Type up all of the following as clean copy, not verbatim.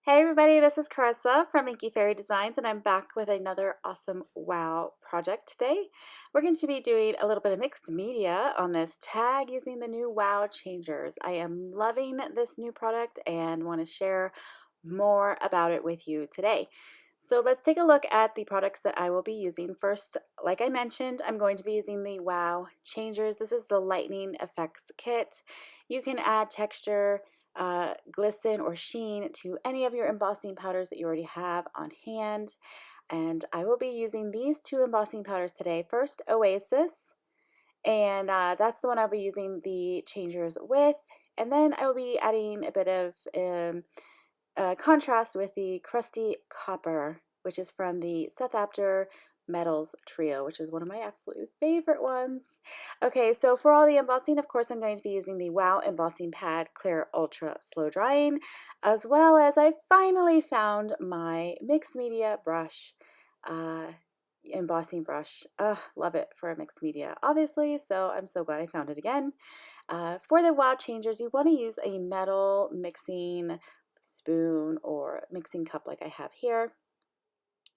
Hey everybody, this is Carissa from Inky Fairy Designs, and I'm back with another awesome wow project today. We're going to be doing a little bit of mixed media on this tag using the new wow changers. I am loving this new product and want to share more about it with you today. So let's take a look at the products that I will be using. First, like I mentioned, I'm going to be using the wow changers. This is the Lightning Effects Kit. You can add texture, glisten or sheen to any of your embossing powders that you already have on hand. And I will be using these two embossing powders today. First, Oasis, and that's the one I'll be using the changers with. And then I will be adding a bit of contrast with the Crusty Copper, which is from the Seth Apter Metalz trio, which is one of my absolute favorite ones. Okay, so for all the embossing, of course, I'm going to be using the Wow Embossing Pad Clear Ultra Slow Drying, as well as I finally found my mixed media brush, embossing brush. Love it for a mixed media, obviously, so I'm so glad I found it again. For the wow changers, you want to use a metal mixing spoon or mixing cup like I have here.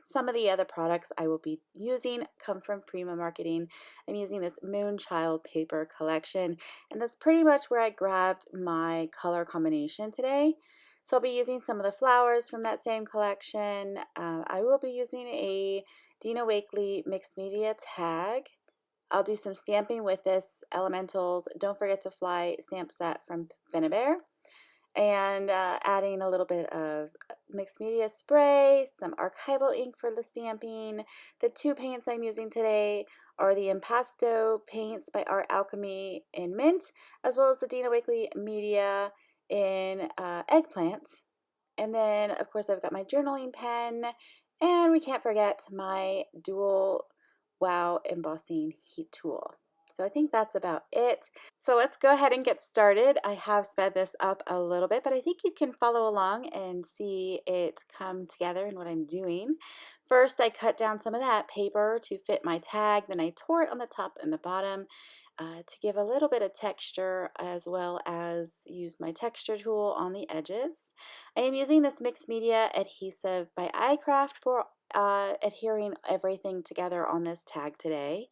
Some of the other products I will be using come from Prima Marketing. I'm using this Moonchild paper collection, and that's pretty much where I grabbed my color combination today. So I'll be using some of the flowers from that same collection. I will be using a Dina mixed media tag. I'll do some stamping with this Elementals Don't Forget to Fly stamp set from Finnabair, and adding a little bit of mixed media spray, some archival ink for the stamping. The two paints I'm using today are the Impasto paints by Alchemy in Mint, as well as the Dina Media in Eggplant. And then, of course, I've got my journaling pen, and we can't forget my dual wow embossing heat tool. So I think that's about it. So let's go ahead and get started. I have sped this up a little bit, but I think you can follow along and see it come together in what I'm doing. First, I cut down some of that paper to fit my tag, then I tore it on the top and the bottom to give a little bit of texture, as well as use my texture tool on the edges. I am using this mixed media adhesive by iCraft for adhering everything together on this tag today.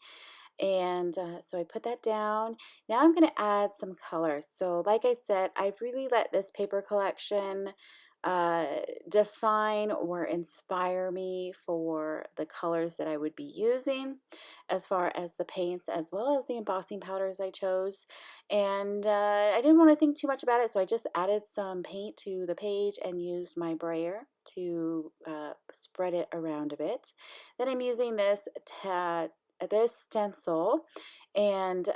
And so I put that down. Now I'm going to add some colors. So like I said, I really let this paper collection define or inspire me for the colors that I would be using, as far as the paints as well as the embossing powders I chose. And I didn't want to think too much about it, so I just added some paint to the page and used my brayer to spread it around a bit. Then I'm using this stencil and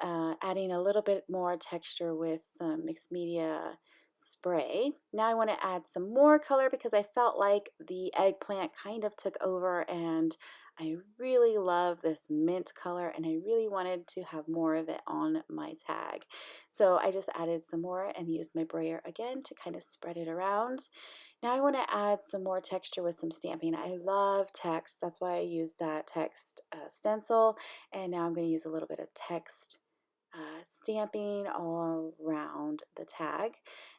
adding a little bit more texture with some mixed media spray. Now I want to add some more color because I felt like the eggplant kind of took over, and I really love this mint color and I really wanted to have more of it on my tag. So I just added some more and used my brayer again to kind of spread it around. Now I want to add some more texture with some stamping. I love text, that's why I used that text stencil, and now I'm going to use a little bit of text stamping all around the tag.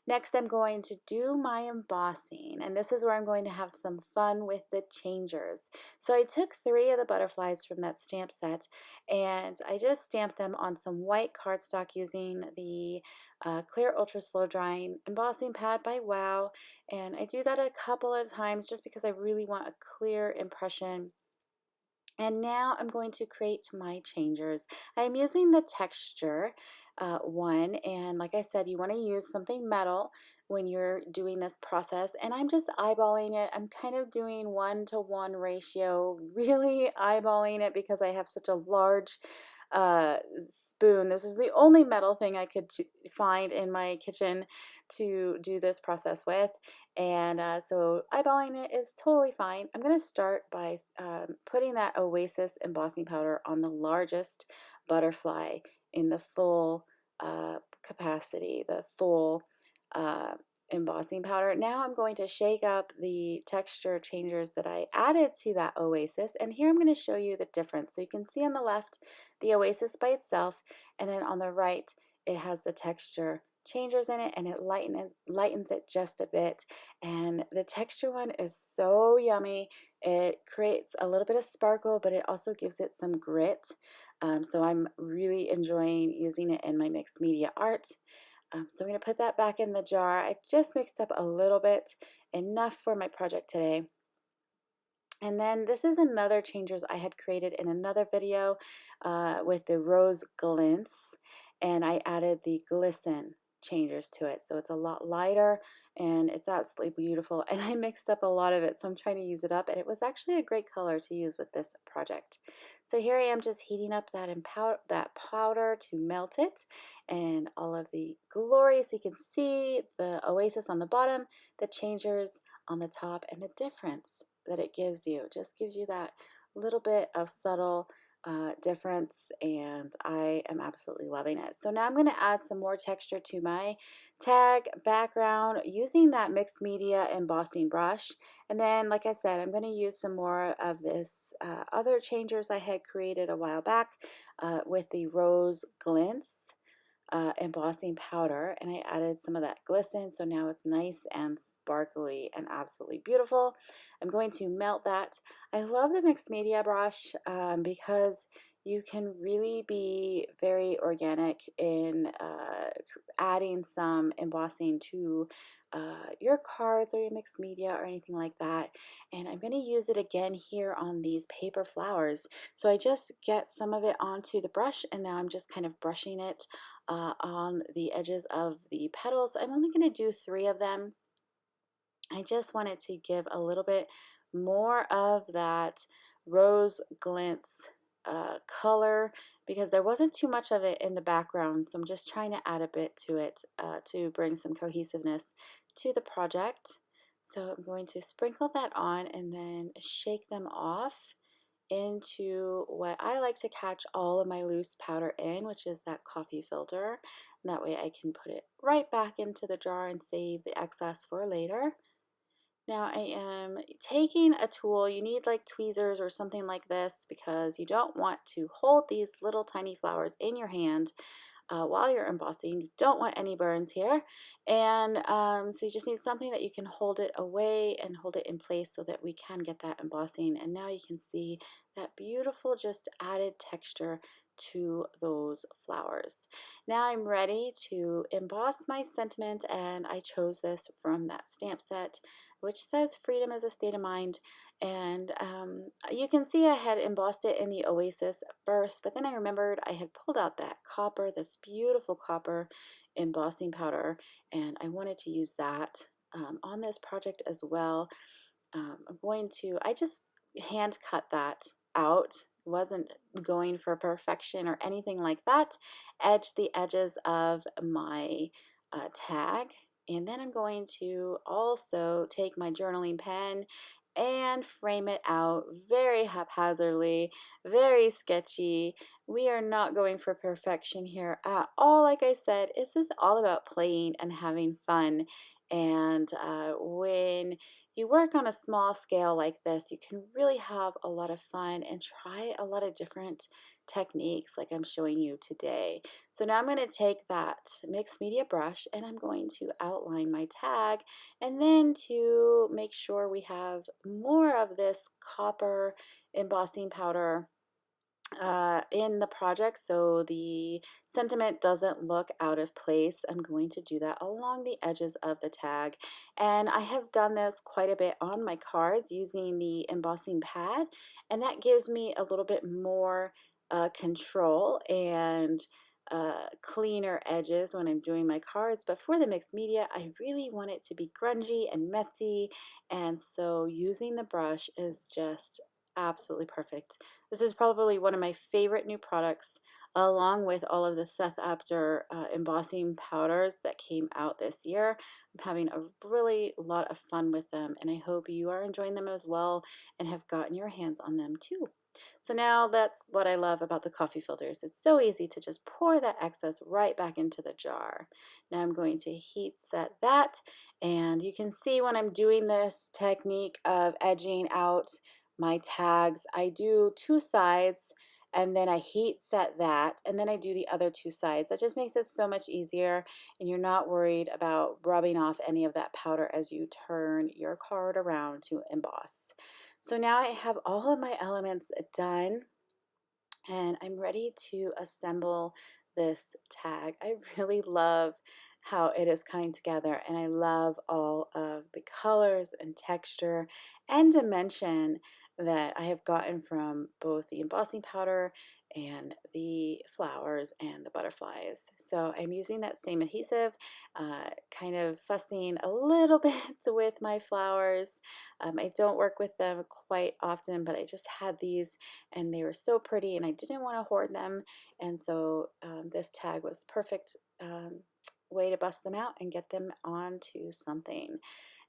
Next, I'm going to do my embossing, and this is where I'm going to have some fun with the changers. So I took 3 of the butterflies from that stamp set, and I just stamped them on some white cardstock using the Clear Ultra Slow Drying Embossing Pad by Wow, and I do that a couple of times just because I really want a clear impression. And now I'm going to create my changers. I'm using the texture one, and like I said, you want to use something metal when you're doing this process, and I'm just eyeballing it. I'm kind of doing 1-to-1 ratio, really eyeballing it because I have such a large spoon. This is the only metal thing I could find in my kitchen to do this process with, and so eyeballing it is totally fine. I'm going to start by putting that Oasis embossing powder on the largest butterfly in the full capacity, the full embossing powder. Now I'm going to shake up the texture changers that I added to that Oasis, and here I'm going to show you the difference. So you can see on the left the Oasis by itself, and then on the right it has the texture changers in it, and it lightens it just a bit. And the texture one is so yummy. It creates a little bit of sparkle, but it also gives it some grit. So I'm really enjoying using it in my mixed media art. So I'm going to put that back in the jar. I just mixed up a little bit, enough for my project today. And then this is another changers I had created in another video with the rose glints, and I added the glisten changers to it. So it's a lot lighter and it's absolutely beautiful. And I mixed up a lot of it, so I'm trying to use it up, and it was actually a great color to use with this project. So here I am just heating up that powder to melt it, and all of the glory, so you can see the Oasis on the bottom, the changers on the top, and the difference that it gives you. It just gives you that little bit of subtle difference, and I am absolutely loving it. So now I'm going to add some more texture to my tag background using that mixed media embossing brush. And then, like I said, I'm going to use some more of this other changers I had created a while back with the rose glints embossing powder, and I added some of that glisten, so now it's nice and sparkly and absolutely beautiful. I'm going to melt that. I love the mixed media brush because you can really be very organic in adding some embossing to your cards or your mixed media or anything like that. And I'm going to use it again here on these paper flowers. So I just get some of it onto the brush, and now I'm just kind of brushing it on the edges of the petals. I'm only going to do 3 of them. I just wanted to give a little bit more of that rose glints color because there wasn't too much of it in the background, so I'm just trying to add a bit to it to bring some cohesiveness to the project. So I'm going to sprinkle that on and then shake them off into what I like to catch all of my loose powder in, which is that coffee filter. And that way I can put it right back into the jar and save the excess for later. Now I am taking a tool. You need like tweezers or something like this because you don't want to hold these little tiny flowers in your hand while you're embossing. You don't want any burns here. And so you just need something that you can hold it away and hold it in place so that we can get that embossing. And now you can see that beautiful just added texture to those flowers. Now I'm ready to emboss my sentiment, and I chose this from that stamp set which says freedom is a state of mind. And you can see I had embossed it in the Oasis first, but then I remembered I had pulled out that copper, this beautiful copper embossing powder, and I wanted to use that on this project as well. I just hand cut that out, wasn't going for perfection or anything like that. Edge the edges of my tag, and then I'm going to also take my journaling pen and frame it out very haphazardly, very sketchy. We are not going for perfection here at all. Like I said, this is all about playing and having fun. And when you work on a small scale like this, you can really have a lot of fun and try a lot of different techniques like I'm showing you today. So now I'm going to take that mixed media brush and I'm going to outline my tag, and then to make sure we have more of this copper embossing powder in the project so the sentiment doesn't look out of place. I'm going to do that along the edges of the tag, and I have done this quite a bit on my cards using the embossing pad, and that gives me a little bit more control and cleaner edges when I'm doing my cards. But for the mixed media, I really want it to be grungy and messy, and so using the brush is just absolutely perfect. This is probably one of my favorite new products, along with all of the Seth Apter embossing powders that came out this year. I'm having a really lot of fun with them, and I hope you are enjoying them as well and have gotten your hands on them too. So now that's what I love about the coffee filters. It's so easy to just pour that excess right back into the jar. Now I'm going to heat set that, and you can see when I'm doing this technique of edging out my tags, I do 2 sides and then I heat set that, and then I do the other two sides. That just makes it so much easier, and you're not worried about rubbing off any of that powder as you turn your card around to emboss. So now I have all of my elements done, and I'm ready to assemble this tag. I really love how it is coming together, and I love all of the colors and texture and dimension that I have gotten from both the embossing powder and the flowers and the butterflies. So I'm using that same adhesive, kind of fussing a little bit with my flowers. I don't work with them quite often, but I just had these and they were so pretty and I didn't want to hoard them, and so this tag was the perfect way to bust them out and get them onto something.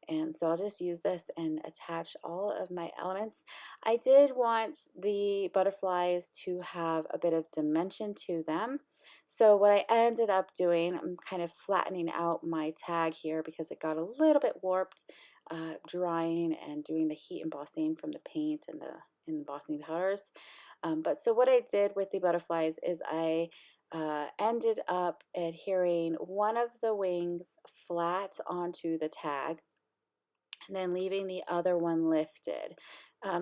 And so I'll just use this and attach all of my elements. I did want the butterflies to have a bit of dimension to them. So what I ended up doing, I'm kind of flattening out my tag here because it got a little bit warped, drying and doing the heat embossing from the paint and the embossing powders. But so what I did with the butterflies is I ended up adhering one of the wings flat onto the tag and then leaving the other one lifted,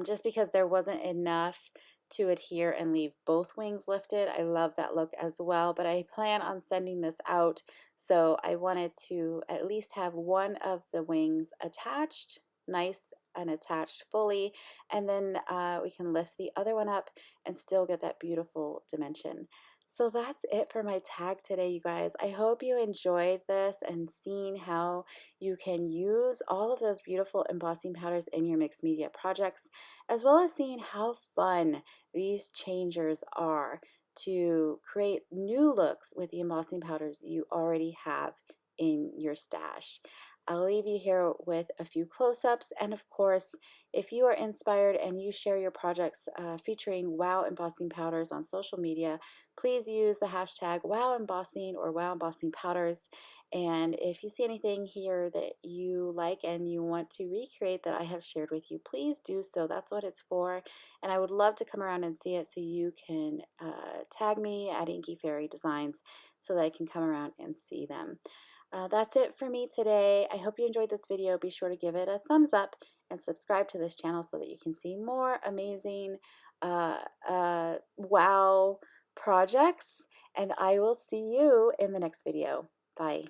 just because there wasn't enough to adhere and leave both wings lifted. I love that look as well, but I plan on sending this out, so I wanted to at least have one of the wings attached, nice and attached fully, and then we can lift the other one up and still get that beautiful dimension. So that's it for my tag today, you guys. I hope you enjoyed this and seeing how you can use all of those beautiful embossing powders in your mixed media projects, as well as seeing how fun these changers are to create new looks with the embossing powders you already have in your stash. I'll leave you here with a few close-ups, and of course, if you are inspired and you share your projects featuring wow embossing powders on social media, please use the hashtag wow embossing or wow embossing powders. And if you see anything here that you like and you want to recreate that I have shared with you, please do so. That's what it's for. And I would love to come around and see it, so you can tag me at Inky Fairy Designs so that I can come around and see them. That's it for me today. I hope you enjoyed this video. Be sure to give it a thumbs up and subscribe to this channel so that you can see more amazing wow projects. And I will see you in the next video. Bye.